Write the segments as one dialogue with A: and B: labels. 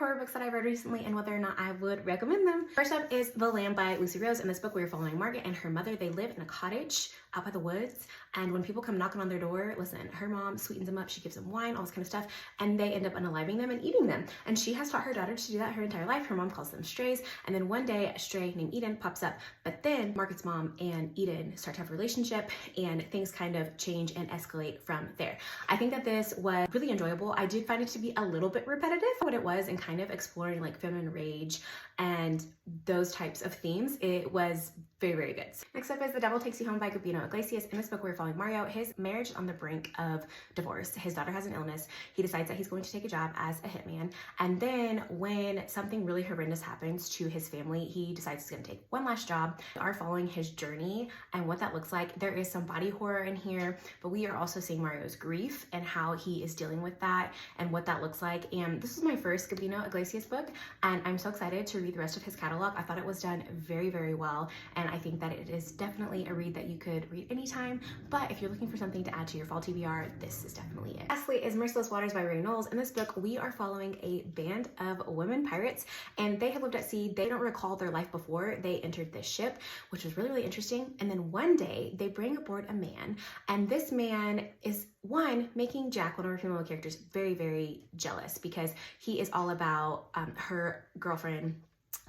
A: horror books that I read recently and whether or not I would recommend them. First up is The Lamb by Lucy Rose. In this book, we are following Margaret and her mother. They live in a cottage out by the woods, and when people come knocking on their door, listen, her mom sweetens them up, she gives them wine, all this kind of stuff, and they end up unaliving them and eating them. And she has taught her daughter to do that her entire life. Her mom calls them strays, and then one day a stray named Eden pops up, but then Margaret's mom and Eden start to have a relationship, and things kind of change and escalate from there. I think that this was really enjoyable. I did find it to be a little bit repetitive for what it was, and kind of exploring like feminine rage and those types of themes. It was very, very good. Next up is The Devil Takes You Home by Gabino Iglesias. In this book, we're following Mario. His marriage is on the brink of divorce. His daughter has an illness. He decides that he's going to take a job as a hitman. And then when something really horrendous happens to his family, he decides he's going to take one last job. We are following his journey and what that looks like. There is some body horror in here, but we are also seeing Mario's grief and how he is dealing with that and what that looks like. And this is my first Gabino Iglesias book, and I'm so excited to read the rest of his catalog. I thought it was done very, very well, and I think that it is definitely a read that you could read anytime, but if you're looking for something to add to your fall TBR, this is definitely it. Lastly is Merciless Waters by Ray Knowles. In this book, we are following a band of women pirates, and they have lived at sea. They don't recall their life before they entered this ship, which was really, really interesting. And then one day they bring aboard a man, and this man is making Jack, one of our female characters, very, very jealous because he is all about her girlfriend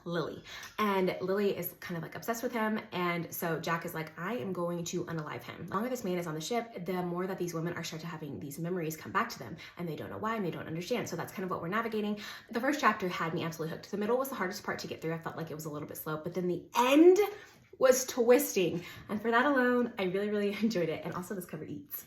A: Lily, and Lily is kind of like obsessed with him, and so Jack is like, I am going to unalive him. The longer this man is on the ship, the more that these women are starting to having these memories come back to them, and they don't know why and they don't understand. So that's kind of what we're navigating. The first chapter had me absolutely hooked. The middle was the hardest part to get through. I felt like it was a little bit slow, but then the end was twisting, and for that alone, I really, really enjoyed it. And also this cover eats.